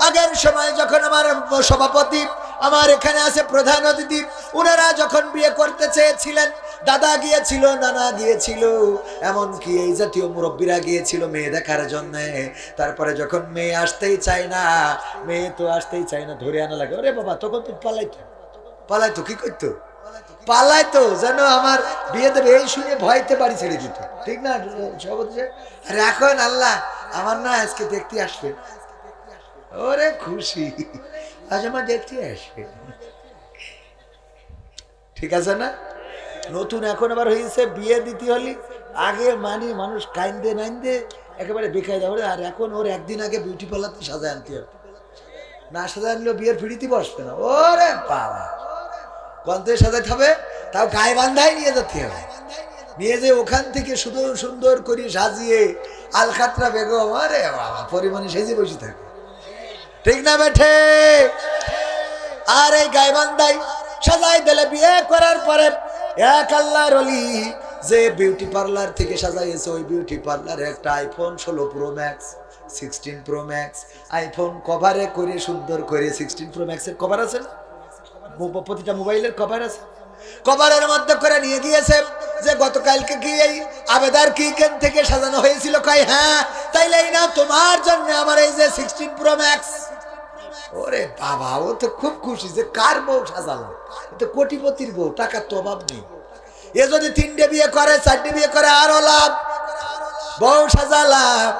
আগের সময় যখন আমার সভাপতি আমার এখানে আছে প্রধান অতিথি, ওনারা যখন বিয়ে করতে চেয়েছিলেন, দাদা গিয়েছিল, নানা গিয়েছিল, এমনকি এই জাতীয় মুরব্বীরা গিয়েছিল মেয়ে দেখার জন্য। তারপরে যখন মেয়ে আসতেই চায় না, মেয়ে তো আসতেই চায় না, ধরে আনা লাগে। ওরে বাবা, তখন তো পালাইতো কি করতো, পালাইতো যেন আমার বিয়ে দেবে এই শুনে ভয়তে বাড়ি ছেড়ে দিত, ঠিক না সভাপতি? আর এখন আল্লাহ আমার না আজকে দেখতে আসবে, ওরে খুশি, আজ আমার দেখতে আসবে, ঠিক আছে না? নতুন এখন আবার হয়েছে বিয়ে দিতে হলে আগে মানুষ কাইন্দে নাইন্দে একেবারে বেকায় যাবে। আর এখন ওর একদিন আগে বিউটি পার্লারতে সাজায় আনতে হবে, না সাজায় আনলেও বিয়ের পিড়িতে বসবে না। ওরে বাবা, কন্তে সাজাতে হবে, তাও গায়ে বান্ধাই নিয়ে যেতে হবে, নিয়ে যে ওখান থেকে শুধু সুন্দর করে সাজিয়ে আলখাতরা বেগম, আরে বাবা, পরিমাণে সেজে বসে থাকে, ঠিক না বেঠে? আর এই গায়ে বান্ধাই সাজাই দিলে বিয়ে করার পরে এক আল্লাহর ওলি যে বিউটি পার্লার থেকে সাজাইছে, ওই বিউটি পার্লারে একটা iPhone 16 pro max, 16 pro max iPhone কভারে করে সুন্দর করে, 16 প্রো ম্যাক্সের কভার আছে না, প্রতিটা মোবাইলের কভার আছে, কভারের মধ্যে করে নিয়ে গিয়েছে যে গতকালকে কি এই আবেদার কিচেন থেকে সাজানো হয়েছিল? কয় হ্যাঁ, তাইলে এই না তোমার জন্য আমার এই যে 16 প্রো ম্যাক্স। ওরে বাবা, ও তো খুব খুশি যে কার বউ সাজালো, তো কোটিপতির বউ, টাকার তো অভাব নেই। এ যদি 3টে বিয়ে করে, 4টে বিয়ে করে, আরো লাভ, বউ সাজালাম।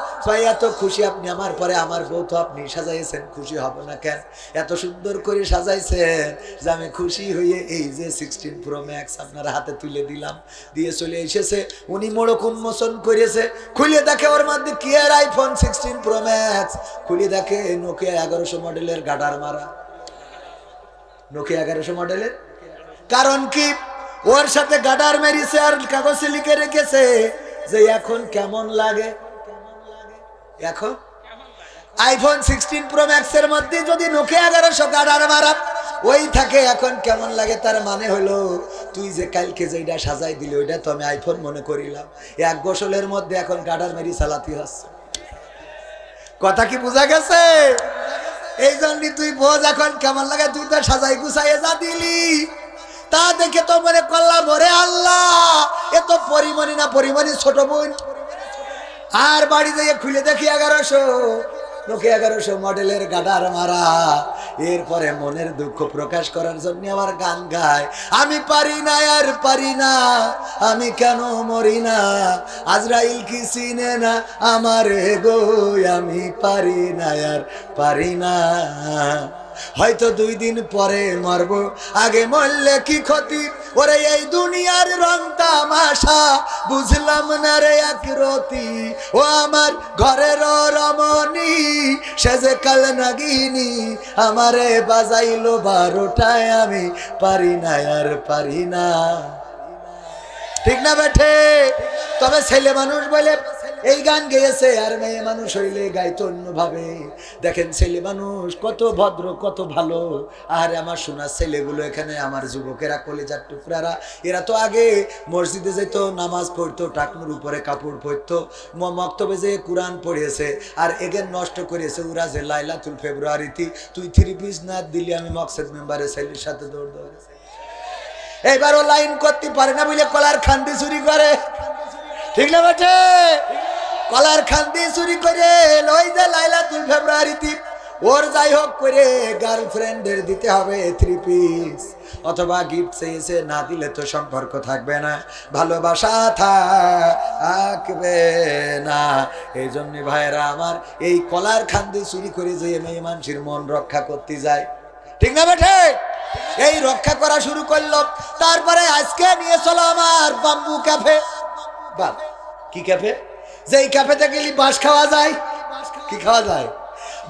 এত খুশি আপনি আমার পরে, আমার বউ তো আপনি সাজাইছেন, খুশি হব না কেন? এত সুন্দর করে সাজাইছেন যে আমি খুশি হয়ে এই যে 16 প্রো ম্যাক্স আপনার হাতে তুলে দিলাম, দিয়ে চলে এসেছে। উনি মোড়ক উন্মোচন করেছে, খুলে দেখে ওর মধ্যে কি আর আইফোন 16 প্রো ম্যাক্স, খুলে দেখে নোকিয়া 1100 মডেলের গাডার মারা, নোকিয়া 1100 মডেলের। কারণ কি, ওর সাথে গাডার মেরিছে আর কাগজে লিখে রেখেছে যে এখন কেমন লাগে। এখন আইফোন 16 প্রো ম্যাক্স এর মধ্যে যদি নোকিয়া 1100 গাডার মারা ওই থাকে, এখন কেমন লাগে, তার মানে হলো তুই যে কালকে যেটা সাজাই দিলি ওইটা তো আমি আইফোন মনে করিলাম, এক গোসলের মধ্যে এখন গাডার মেরি চালাতে হচ্ছে। কথা কি বোঝা গেছে? এই জন্য তুই বোঝ এখন কেমন লাগে, তুই তো সাজাই গুছাইয়ে যা দিলি, তা দেখে তো মনে করলাম ওরে আল্লাহ, এ তো পরিমণি না পরিমণি ছোট বোন। আর বাড়ি যেয়ে খুলে দেখি 1100 নোকিয়া 1100 মডেলের গাডার মারা। এরপরে মনের দুঃখ প্রকাশ করার জন্য আবার গান গায়, আমি পারি না আর পারি না, আমি কেন মরি না, আজরাইল কি চিনে না আমার গো, আমি পারি না আর পারি না, হয়তো 2 দিন পরে মরবো, আগে মরলে কি ক্ষতি, ওরে এই দুনিয়ার রং তামাশা বুঝলাম না রে এক রতি, ও আমার ঘরের রমণী সেজে কাল নাগিনী, আমারে বাজাইলো 12টায়, আমি পারি না আর পারি না, ঠিক না বেঠে? তবে ছেলে মানুষ বলে এই গান গেয়েছে, আর মেয়ে মানুষ হইলে গাইতো অন্যভাবে। দেখেন ছেলে মানুষ কত ভদ্র, কত ভালো। আর আমার শোনা ছেলেগুলো এখানে, আমার যুবকেরা, কলেজার টুকরারা, এরা তো আগে মসজিদে যেত, নামাজ পড়তো, টাকনুর উপরে কাপড় পরতো, মক্তবে যে কোরআন পড়িয়েছে, আর এগেন নষ্ট করেছে ওরা যে লাইলাতুল ফেব্রুয়ারিতে তুই 3 পিস না দিলি আমি মকসেদ মেম্বারের ছেলের সাথে দৌড় দৌড়। এইবারও লাইন করতে পারে না বলে কলার খান্দি চুরি করে, ঠিক না বেটে? কলার খান্দি চুরি করে ওই যে লাইলাতুল ফেব্রুয়ারিতে ওর যাই হোক করে গার্লফ্রেন্ডের দিতে হবে 3 পিস, অথবা গিফট চেয়েছে, না দিলে তো সম্পর্ক থাকবে না, ভালোবাসা থাকবে না। এই জন্য ভাইরা আমার, এই কলার খান্দি চুরি করে যে মেয়ে মানুষের মন রক্ষা করতে যায়, ঠিক না বেটে? এই রক্ষা করা শুরু করলো। তারপরে আজকে নিয়ে চলো আমার বাম্বু ক্যাফে। বাহ, কি ক্যাফে? যেই ক্যাফেতে গেলি বাঁশ খাওয়া যায়, কি খাওয়া যায়?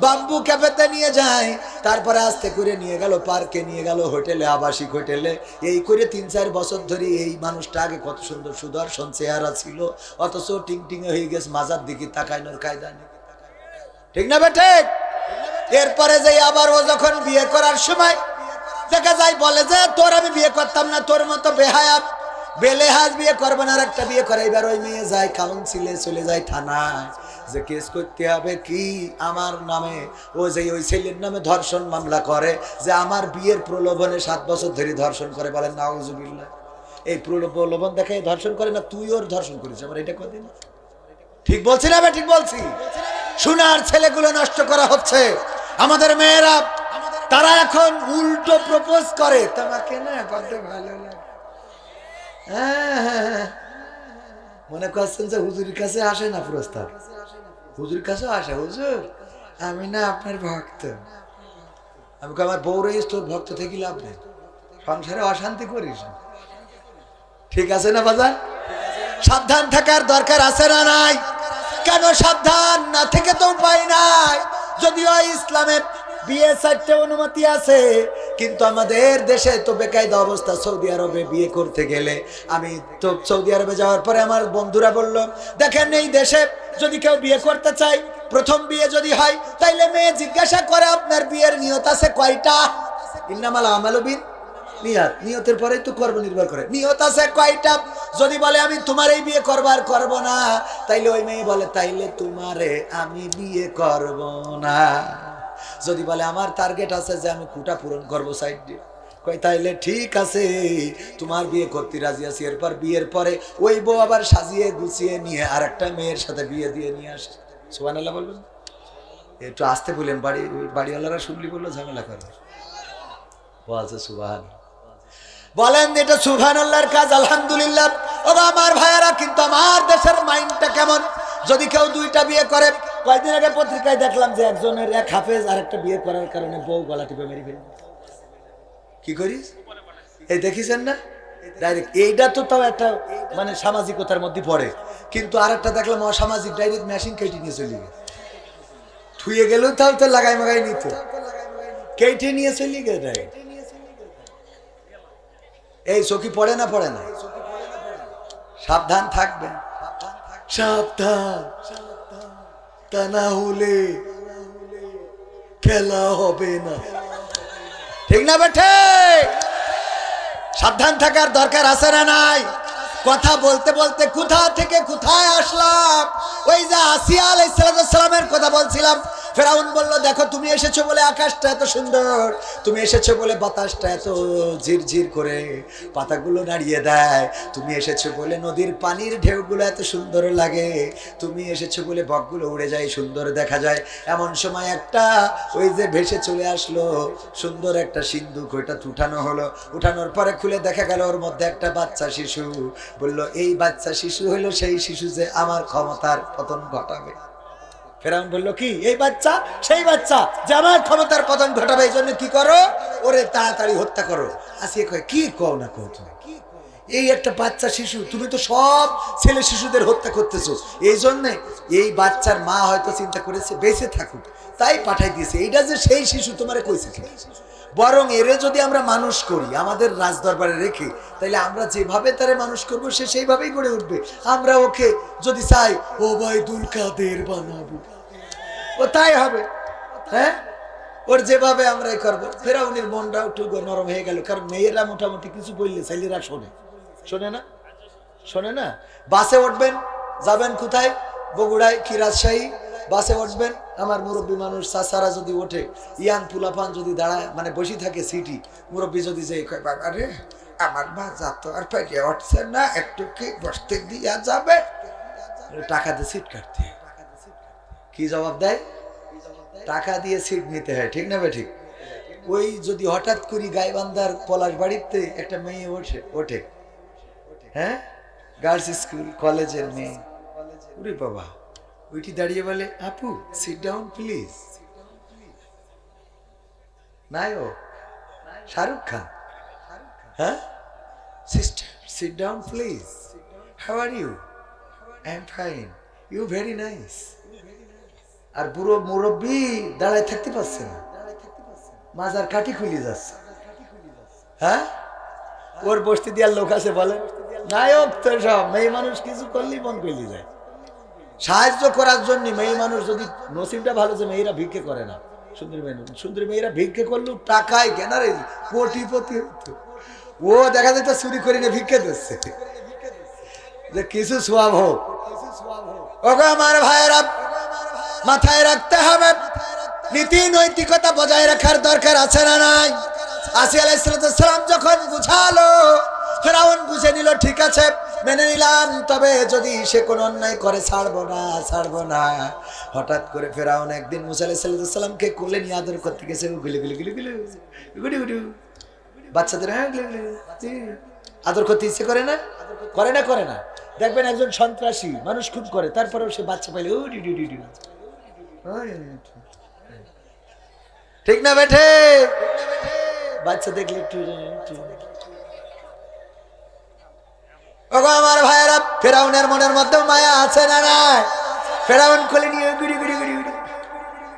বাম্বু ক্যাফেতে নিয়ে যায়। তারপরে আস্তে করে নিয়ে গেল পার্কে, নিয়ে গেল হোটেলে, আবাসিক হোটেলে। এই করে 3-4 বছর ধরে এই মানুষটা আগে কত সুন্দর সুদর্শন চেহারা ছিল, অথচ টিং টিং হয়ে গেছে, মাজার দিকে তাকায় নর কায়দা নেই, ঠিক না বেটে? এরপরে যে আবার ও যখন বিয়ে করার সময় দেখা যায় বলে যে তোর আমি বিয়ে করতাম না, তোর মতো বেহায়া বেলেহাজ বিয়ে করবো না, আর একটা বিয়ে করে। এবার ওই মেয়ে যায় কাউন্সিলে, চলে যায় থানায়, যে কেস করতে হবে কি আমার নামে, ও যে ওই ছেলের নামে ধর্ষণ মামলা করে, যে আমার বিয়ের প্রলোভনে 7 বছর ধরে ধর্ষণ করে, বলেন নাউজুবিল্লাহ। এই প্রলোভন দেখে ধর্ষণ করে না, তুই ওর ধর্ষণ করিস, আমার এটা কদিন ঠিক বলছি না? ঠিক বলছি। সোনার ছেলেগুলো নষ্ট করা হচ্ছে। আমাদের মেয়েরা তারা এখন উল্টো প্রপোজ করে, তোমাকে না বলতে ভালো লাগে। হ্যাঁ, মনে করছেন যে হুজুরের কাছে আসে না প্রস্তাব, হুজুরের কাছে আসে, হুজুর আমি না আপনার ভক্ত। আমি আমার বউ রয়েছে, তোর ভক্ত থেকে লাভ নেই, সংসারে অশান্তি করিস। ঠিক আছে না বাজার? সাবধান থাকার দরকার আছে না নাই? কেন সাবধান না থেকে তো উপায় নাই। যদিও ইসলামে বিয়ে 4টে অনুমতি আছে, কিন্তু আমাদের দেশে তো বেকায়দা অবস্থা। সৌদি আরবে বিয়ে করতে গেলে, আমি তো সৌদি আরবে যাওয়ার পরে আমার বন্ধুরা বলল, দেখেন এই দেশে যদি কেউ বিয়ে করতে চায়, প্রথম বিয়ে যদি হয়, তাইলে মেয়ে জিজ্ঞাসা করে আপনার বিয়ের নিয়ত আছে কয়টা। ইন্নামাল আমালু বিন নিয়ত, নিয়তের পরেই তো কর্ম নির্ভর করে। নিয়ত আছে কয়টা? যদি বলে আমি তোমার এই বিয়ে করবার করব না, তাইলে ওই মেয়ে বলে তাইলে তোমারে আমি বিয়ে করব না। যদি বলে আমার টার্গেট আছে যে আমি কোটা পূরণ করবো সাইড দিয়ে, কই তাইলে ঠিক আছে তোমার বিয়ে করতে রাজি আছি। এরপর বিয়ের পরে ওই বউ আবার সাজিয়ে গুছিয়ে নিয়ে আর একটা মেয়ের সাথে বিয়ে দিয়ে নিয়ে আসে। সুবহানাল্লাহ বলবেন? একটু আসতে বললেন, বাড়িওয়ালারা শুনলি বললো ঝামেলা করে, বলছে সুবহান। বলেন এটা সুবহানাল্লাহর কাজ? আলহামদুলিল্লাহ। ও আমার ভাইয়েরা, কিন্তু আমার দেশের মাইন্ডটা কেমন? যদি কেউ 2টা বিয়ে করে, কয়েকদিন আগে পত্রিকায় দেখলাম যে একজনের এক হাফেজ আর একটা বিয়ে করার কারণে বউ গলা টিপে মেরে ফেলে। কি করিস? এই দেখিছেন না ডাইরেক্ট? এইটা তো তাও একটা মানে সামাজিকতার মধ্যে পড়ে, কিন্তু আর একটা দেখলাম অসামাজিক, ডাইরেক্ট মেশিন কেটে নিয়ে চলে গেছে। থুয়ে গেলেও তাও তো লাগাই মাগাই নিত, কেটে নিয়ে চলে গেছে ডাইরেক্ট। এই চোখি পড়ে না? পড়ে না? সাবধান থাকবেন, সাবধান, তা না হলে খেলা হবে না। ঠিক না বেঠে? সাবধান থাকার দরকার আছে না নাই? কথা বলতে বলতে কোথা থেকে কোথায় আসলাম। ওই যে আসিয়া আলাইহিস সালামের কথা বলছিলাম। ফেরাউন বলল, দেখো তুমি এসেছো বলে আকাশটা এত সুন্দর, তুমি এসেছো বলে বাতাসটা এত ঝিরঝির করে পাতাগুলো নাড়িয়ে দেয়, তুমি এসেছো বলে নদীর পানির ঢেউগুলো এত সুন্দর লাগে, তুমি এসেছো বলে বকগুলো উড়ে যায়, সুন্দর দেখা যায়। এমন সময় একটা ওই যে ভেসে চলে আসলো সুন্দর একটা সিন্ধুক, ওইটা উঠানো হলো। উঠানোর পরে খুলে দেখা গেল ওর মধ্যে একটা বাচ্চা শিশু। বলল, এই বাচ্চা শিশু হলো সেই শিশু যে আমার ক্ষমতার পতন ঘটাবে। ফেরাউন বলল, কি এই বাচ্চা সেই বাচ্চা যে আমার ক্ষমতার পতন ঘটাবে, এই জন্য কি করো, ওরে তাড়াতাড়ি হত্যা করো। আসিয়া কয়, কি কও না কও তুমি? এই একটা বাচ্চা শিশু, তুমি তো সব ছেলে শিশুদের হত্যা করতেছো। এই জন্যে এই বাচ্চার মা হয়তো চিন্তা করেছে বেঁচে থাকুক, তাই পাঠাই দিয়েছে। এইটা যে সেই শিশু তোমারে কইছে কি? বরং এরে যদি আমরা মানুষ করি আমাদের রাজদরবারে রেখে, তাইলে আমরা যেভাবে তারে মানুষ করব সে সেইভাবেই গড়ে উঠবে। আমরা ওকে যদি চাই ওবায়দুল কাদের বানাবো, ও তাই হবে। হ্যাঁ, ওর যেভাবে আমরাই করবো। ফেরাউনের মনটা একটু নরম হয়ে গেল, কারণ মেয়েরা মোটামুটি কিছু বললে ছেলেরা শোনে। শোনে না? শোনে না? বাসে উঠবেন, যাবেন কোথায়? বগুড়ায় কি রাজশাহী? বাসে উঠবেন, আমার মুরব্বী মানুষ চাচারা যদি ওঠে, ইয়ান পুলাপান যদি দাঁড়ায় মানে বসে থাকে সিটি, মুরব্বী যদি যে কয়, আরে আমার বাজা তো আর পেটে উঠছে না, একটু কি বসতে দিয়া যাবে? টাকা দিয়ে সিট কাটতে। কি জবাব দেয়? টাকা দিয়ে সিট নিতে হয়। ঠিক না বে ঠিক? ওই যদি হঠাৎ করি গাইবান্ধার পলাশ বাড়িতে একটা মেয়ে ওঠে, হ্যাঁ, গার্লস স্কুল কলেজের মেয়ে, ওরে বাবা, ওইটি দাঁড়িয়ে বলে, আপু সিট ডাউন প্লিজ। নাই ও শাহরুখ খান, হ্যাঁ, sister sit down please, how are you? I am fine, you very nice. আর বুড়ো মুরব্বী দাঁড়ায় থাকতে পারছে না, মাজার কাঠি খুলে যাচ্ছে। হ্যাঁ, ওর বসতে দেওয়ার লোক আছে বলে, নায়ক তো সব মেয়ে মানুষ কিছু করলেই মন করলে যায়। সাহায্য করার জন্য মেয়ে মানুষ যদি নসিবটা ভালো যে মেয়েরা ভিক্ষে করে না, সুন্দরী মেয়েরা ভিক্ষে করলেও টাকায় কেনারে কোটিপতি হতো। ও দেখা যায় চুরি করে নিয়ে ভিক্ষে দিচ্ছে যে কিছু সোয়াব হোক। ওগো আমার ভাইয়েরা, মাথায় রাখতে হবে, নীতি নৈতিকতা বজায় রাখার দরকার আছে না নাই? আসিয়া আলাইহিস সালাম যখন বুঝালো, ফেরাউন বুঝে নিল, ঠিক আছে মেনে নিলাম, তবে যদি সে কোনো অন্যায় করে ছাড়বো না, ছাড়বো না। হঠাৎ করে ফেরাউন একদিন মুসা আলাইহিস সালামকে কোলে নিয়ে আদর করতে গেছে, গুলি গুলি গুলি গুলি গুলি গুলি, বাচ্চাদের আদর করতে ইচ্ছে করে না? করে না? করে না? দেখবেন একজন সন্ত্রাসী মানুষ খুব করে, তারপরেও সে বাচ্চা পাইলে ঠিক না বেঠে? বাচ্চা দেখলে একটু আমার ভাইয়েরা, ফেরাউনের মনের মধ্যে মায়া আছে না নাই? ফেরাউন কোলে নিয়ে গুড়ি গুড়ি গুড়ি গুড়ি,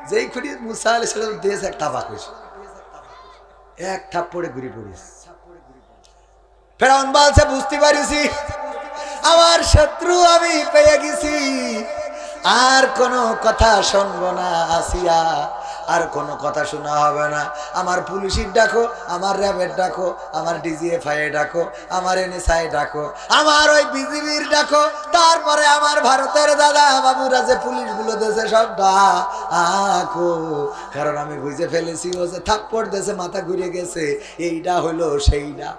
যেই খুঁড়ি মুসা আলাইহিস সালাম দেশ এক তাবাক হয়েছে, এক থাপ্পড়ে ঘুরি পড়িস। ফেরাউন বলছে, বুঝতে পারিছি আমার শত্রু আমি পেয়ে গেছি, আর কোনো কথা শুনবো না আসিয়া, আর কোনো কথা শোনা হবে না। আমার পুলিশের ডাকো, আমার র্যাবের ডাকো, আমার ডিজিএফআই ডাকো, আমার এনএসআই ডাকো, আমার ওই বিজিবির ডাকো, তারপরে আমার ভারতের দাদা বাবুরা যে পুলিশগুলো দেশে সব ডাকো, কারণ আমি বুঝে ফেলেছি ও যে থাপ্পড় দেশে মাথা ঘুরে গেছে, এইটা হলো সেইটা।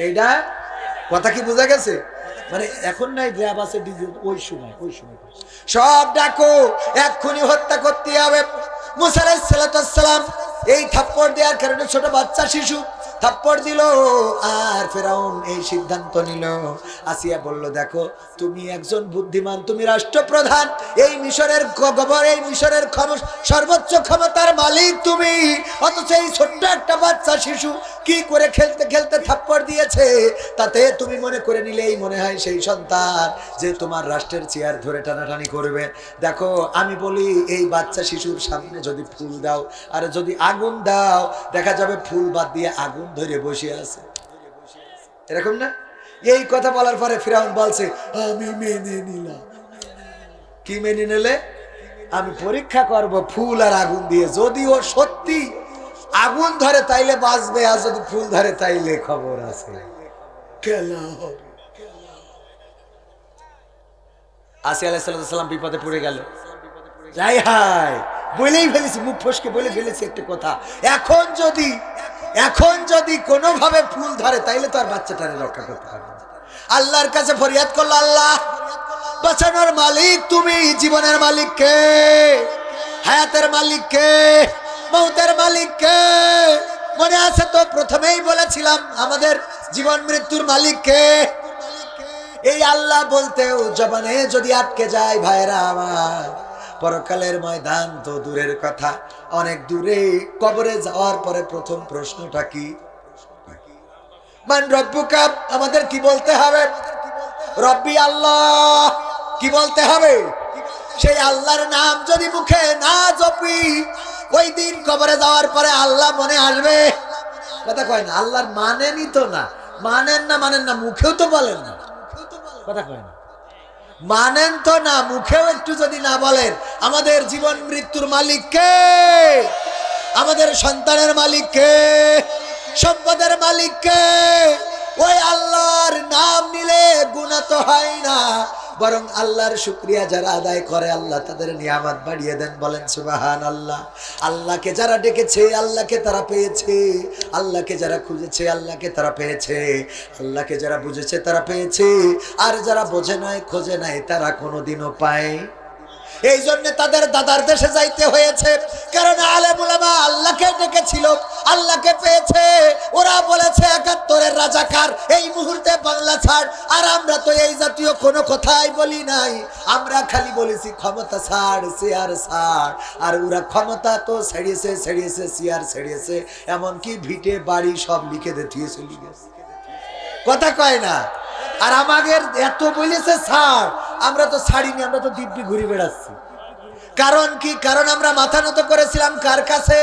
এইটা কথা কি বোঝা গেছে? মানে এখন নাই র্যাব আছে, ওই সময় সব ডাকো, এক্ষুনি হত্যা করতে হবে। মুসা আলাইহিস সালাম এই থাপ্পড় দেওয়ার কারণে ছোট বাচ্চা শিশু থাপ্পড় দিল, আর ফেরাউন এই সিদ্ধান্ত নিল। আসিয়া বলল, দেখো তুমি একজন বুদ্ধিমান, তুমি রাষ্ট্রপ্রধান, এই মিশরের গভর্নর, এই মিশরের সর্বোচ্চ ক্ষমতার মালিক তুমি, অথচ এই ছোট্ট একটা বাচ্চা শিশু কি করে খেলতে খেলতে থাপ্পড় দিয়েছে, তাতে তুমি মনে করে নিলে এই মনে হয় সেই সন্তান যে তোমার রাষ্ট্রের চেয়ার ধরে টানাটানি করবে। দেখো আমি বলি, এই বাচ্চা শিশুর সামনে যদি ফুল দাও আর যদি আগুন দাও, দেখা যাবে ফুল বাদ দিয়ে আগুন ধরে বসে আছে, এরকম না? এই কথা বলার পরে ফিরাউন বলছে, আমি মেনে নিলাম। কি মেনে নিলে? আমি পরীক্ষা করব ফুল আর আগুন দিয়ে, যদি ও সত্যি আগুন ধরে তাইলে বাঁচবে, আর যদি ফুল ধরে তাইলে খবর আছে, খেলা হবে। আসিয়া আলাইহিস সালাম বিপদে পড়ে গেল। যাই হাই, বলেই ফেলেছি, মুখ ফসকে বলে ফেলেছি একটা কথা, এখন যদি কোনোভাবে ফুল ধরে তাইলে তো আর বাচ্চাটারে রক্ষা করতে পারবে না। আল্লাহর কাছে ফরিয়াদ করলো, আল্লাহ বাঁচানোর মালিক তুমি, জীবনের মালিক কে? হায়াতের মালিক কে? মৌতের মালিক কে? মনে আছে তো প্রথমেই বলেছিলাম আমাদের জীবন মৃত্যুর মালিক কে? এই আল্লাহ বলতেও জবানে যদি আটকে যায়, ভাইরা আমার, পরকালের ময়দান তো দূরের কথা, অনেক দূরে কবরে যাওয়ার পরে প্রথম প্রশ্নটা কি? মান রব্বুকা, আমাদের কি বলতে হবে? রব্বি আল্লাহ, কি বলতে হবে? সেই আল্লাহর নাম যদি মুখে না জপি, ওই দিন কবরে যাওয়ার পরে আল্লাহ মনে আসবে? কথা কয় না, আল্লাহর মানেনই তো না, মানেন না, মুখেও তো বলেন না, কথা কয় না, মানেন তো না, মুখেও একটু যদি না বলেন, আমাদের জীবন মৃত্যুর মালিক কে? আমাদের সন্তানের মালিক কে? সম্পদের মালিক কে? ওই আল্লাহর নাম নিলে গুনাহ তো হয় না, বরং আল্লাহর শুকরিয়া যারা আদায় করে আল্লাহ তাদের নিয়ামত বাড়িয়ে দেন। বলেন সুবহানাল্লাহ। আল্লাহকে যারা ডেকেছে আল্লাহকে তারা পেয়েছে, আল্লাহকে যারা খুঁজেছে আল্লাহকে তারা পেয়েছে, আল্লাহকে যারা বুঝেছে তারা পেয়েছে, আর যারা বোঝে নাই খোঁজে নাই তারা কোনোদিনও পায়। এই জন্য তাদের দাদার দেশে যাইতে হয়েছে, কারণ আলেম উলামা আল্লাহকে ডেকেছিল, আল্লাহকে পেয়েছে। ওরা বলেছে ৭১-এর রাজাকার, এই মুহূর্তে বাংলা ছাড়। আর আমরা তো এই জাতীয় কোনো কথাই বলি নাই, আমরা খালি বলেছি ক্ষমতা ছাড়, চেয়ার ছাড়। আর ওরা ক্ষমতা তো ছেড়িয়েছে, চেয়ার ছেড়িয়েছে, এমনকি ভিটে বাড়ি সব লিখে দিয়ে চলে গেছে, কথা কয় না। আর আমাদের এত বলেছে ছাড়, আমরা তো ছাড়িনি, আমরা তো দিব্যি ঘুরে বেড়াচ্ছি। কারণ কি? কারণ আমরা মাথা নত করেছিলাম কার কাছে?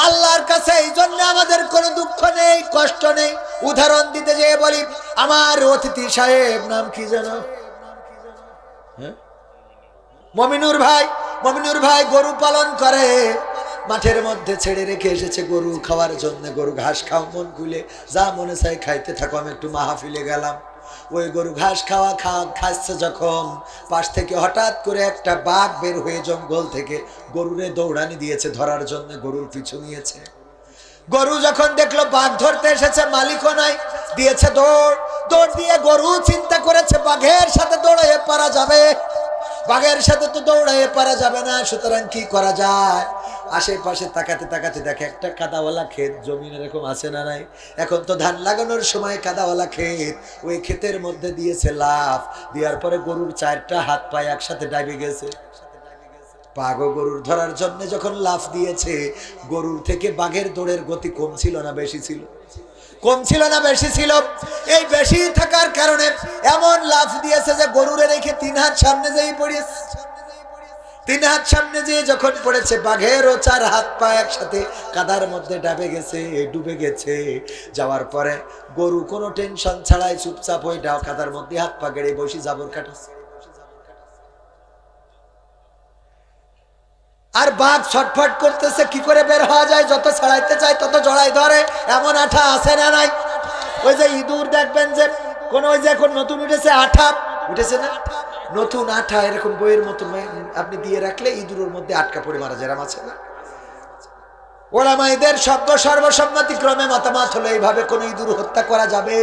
আল্লাহর কাছে। এই জন্য আমাদের কোনো দুঃখ নেই, কষ্ট নেই। উদাহরণ দিতে যেয়ে বলি, আমার অতিথি সাহেব নাম কি জানো? মমিনুর ভাই গরু পালন করে, মাঠের মধ্যে ছেড়ে রেখে এসেছে গরু খাওয়ার জন্য। গরু ঘাস খাও, মন খুলে যা মনে চাই খাইতে থাকো। আমি একটু মাহফিলে গেলাম, ওই গরু ঘাস খাচ্ছে যখন, পাশ থেকে হঠাৎ করে একটা বাঘ বের হয়ে জঙ্গল থেকে গরুরে দৌড়ানি দিয়েছে ধরার জন্য, গরুর পিছু নিয়েছে। গরু যখন দেখলো বাঘ ধরতে এসেছে, মালিকও নাই, দিয়েছে দৌড়। দৌড় দিয়ে গরু চিন্তা করেছে বাঘের সাথে দৌড়াইয়ে পারা যাবে, বাঘের সাথে তো দৌড়াইয়ে পারা যাবে না, সুতরাং কি করা যায়? আশেপাশে তাকাতে তাকাতে দেখে একটা কাদাওয়ালা ক্ষেত, জমিন এরকম আছে না নাই? এখন তো ধান লাগানোর সময় কাদাওয়ালা ক্ষেত, ওই ক্ষেতের মধ্যে দিয়েছে লাফ, দেওয়ার পরে গরুর 4টা হাত পায়ে একসাথে ডাইবে গেছে। বাঘও গরুর ধরার জন্য যখন লাফ দিয়েছে, গরুর থেকে বাঘের দৌড়ের গতি কম ছিল না বেশি ছিল? কম ছিল না বেশি ছিল? এই বেশি থাকার কারণে এমন লাফ দিয়েছে যে গরুরে রেখে 3 হাত সামনে যেই পড়েছে। 3 হাত সামনে যেয়ে যখন পড়েছে, বাঘেরও 4 হাত পা একসাথে কাদার মধ্যে ডুবে গেছে। যাওয়ার পরে গরু কোনো টেনশন ছাড়াই চুপচাপ হয়ে কাদার মধ্যে হাত পা গেড়ে বসে জাবর কাটাচ্ছে। আর বাঘ ছটফট করতেছে কি করে বের হওয়া যায়, যত ছাড়াইতে চায় তত জড়াই ধরে। এমন আঠা আছে না নাই? ওই যে ইঁদুর দেখবেন যে কোন, ওই যে এখন নতুন উঠেছে আঠা, উঠেছে না নতুন আঠা, এরকম বইয়ের মতো আপনি দিয়ে রাখলে ইঁদুরের মধ্যে আটকা পড়ে মারা যায়, আছে না? ওলামাইদের সর্বসম্মতিক্রমে মতামত হলো এইভাবে কোন ইঁদুর হত্যা করা যাবে,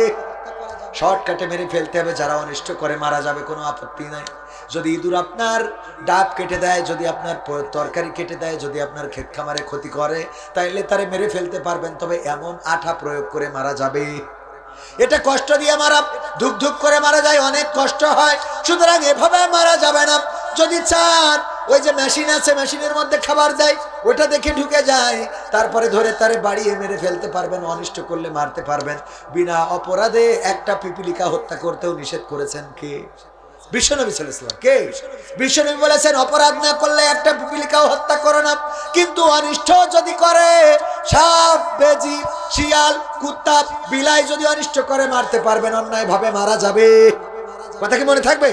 শর্টকাটে মেরে ফেলতে হবে, যারা অনিষ্ট করে মারা যাবে, কোনো আপত্তি নাই। যদি ইঁদুর আপনার ডাব কেটে দেয়, যদি আপনার তরকারি কেটে দেয়, যদি আপনার ক্ষেত খামারে ক্ষতি করে, তাইলে তারে মেরে ফেলতে পারবেন, তবে এমন আঠা প্রয়োগ করে মারা যাবে। এটা কষ্ট দিয়ে মারা, ধুক ধুক করে মারা যায়, অনেক কষ্ট হয়, সুতরাং এভাবে মারা যাবে না। যদি চান ওই যে মেশিন আছে, মেশিনের মধ্যে খাবার দেয়, ওটা দেখে ঢুকে যায়, তারপরে ধরে তারে বাড়িয়ে মেরে ফেলতে পারবেন, অনিষ্ট করলে মারতে পারবেন। বিনা অপরাধে একটা পিপিলিকা হত্যা করতেও নিষেধ করেছেন কে? বিশ্বনবী সাল্লাল্লাহু আলাইহি ওয়াসাল্লাম। কে? বিশ্বনবী বলেছেন অপরাধ না করলে একটা পিপিলিকাও হত্যা করো না, কিন্তু অনিষ্ট যদি করে, সাপ, বেজি, শিয়াল, কুত্তা, বিলাই যদি অনিষ্ট করে মারতে পারবেন, অন্যায় ভাবে মারা যাবে। কথা কি মনে থাকবে?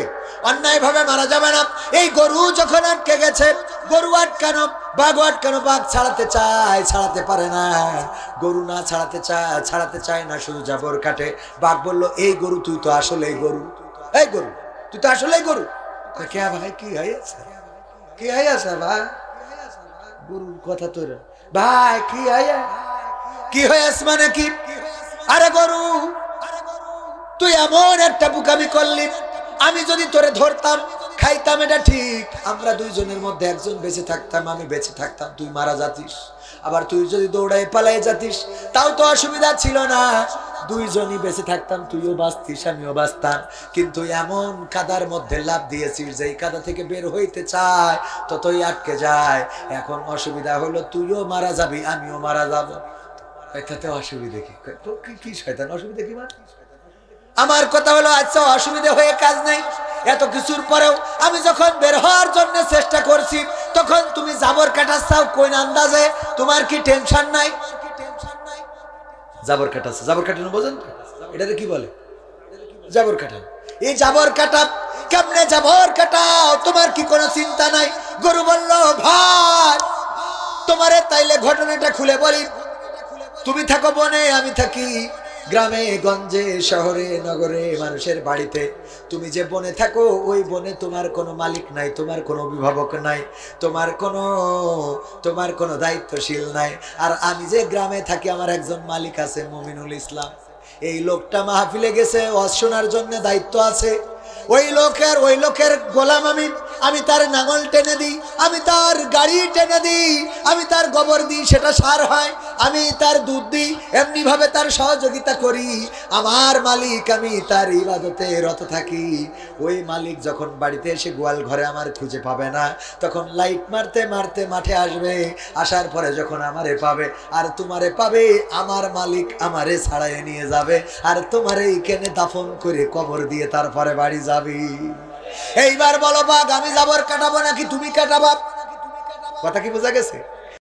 অন্যায় ভাবে মারা যাবে না। এই গরু যখন আটকে গেছে, গরু আটকানো, বাঘ আটকানো, বাঘ ছাড়াতে চায়, ছাড়াতে পারে না। গরু না ছাড়াতে চায় না, শুধু জাবর কাটে। বাঘ বলল, এই গরু তুই তো আসলেই গরু, এই গরু তুই তো আসলেই গরু। কে ভাই কি হয়েছে? কি হয়েছে ভাই? গরুর কথা তোর ভাই কি হয়েছে মানে কি? আরে গরু, তুই এমন একটা বুকামি করলি, আমি যদি তোরে ধরতাম খাইতাম এটা ঠিক, আমরা দুইজনের মধ্যে একজন বেঁচে থাকতাম, আমি বেঁচে থাকতাম, তুই মারা যাতিস। আবার তুই যদি দৌড়াই পালাই যাতিস, তাও তো অসুবিধা ছিল না, দুইজনই বেঁচে থাকতাম, তুইও বাঁচতিস আমিও বাঁচতাম। কিন্তু এমন কাদার মধ্যে লাফ দিয়েছিস যে এই কাদা থেকে বের হইতে চায় ততই আটকে যায়। এখন অসুবিধা হলো, তুইও মারা যাবি আমিও মারা যাব, এটাতে অসুবিধা কি? কি শয়তান, অসুবিধা কি? আমার কথা হলো, আচ্ছা অসুবিধা হয়ে কাজ নেই, এত কিছুর পরেও আমি যখন বের হওয়ার জন্য চেষ্টা করছি, তখন তুমি জাবর কাটাচ্ছাও কোন আন্দাজে? তোমার কি টেনশন নাই? জাবর কাটাচ্ছে, জাবর কাটানো বোঝেন? এটাতে কি বলে? জাবর কাটা। এই জাবর কাটা কেমনে জাবর কাটাও, তোমার কি কোনো চিন্তা নাই? গরু বলল, ভাই তোমারে তাইলে ঘটনাটা খুলে বলি। তুমি থাকো বনে, আমি থাকি গ্রামে গঞ্জে, শহরে নগরে, মানুষের বাড়িতে। তুমি যে বনে থাকো, ওই বনে তোমার কোনো মালিক নাই, তোমার কোনো অভিভাবক নাই, তোমার কোনো দায়িত্বশীল নাই। আর আমি যে গ্রামে থাকি, আমার একজন মালিক আছে, মুমিনুল ইসলাম। এই লোকটা মাহফিলে গেছে, ওয়াজ শোনার জন্য দায়িত্ব আছে। ওই লোকের গোলাম আমি তার নাঙল টেনে দিই, আমি তার গাড়ি টেনে দিই, আমি তার গোবর দিই, সেটা সার হয়, আমি তার দুধ দিই, এমনি ভাবে তার সহযোগিতা করি। আমার মালিক, আমি তার ইবাদতে রত থাকি। ওই মালিক যখন বাড়িতে এসে গোয়াল ঘরে আমার খুঁজে পাবে না, তখন লাইট মারতে মারতে মাঠে আসবে, আসার পরে যখন আমারে পাবে আর তোমারে পাবে, আমার মালিক আমারে ছাড়াই নিয়ে যাবে, আর তোমারে এইখানে দাফন করে কবর দিয়ে তারপরে বাড়ি যাবি। এইবার বলো বাঘ, আমি জাবর কাটাবো নাকি তুমি কাটাবা? কথা কি বোঝা গেছে?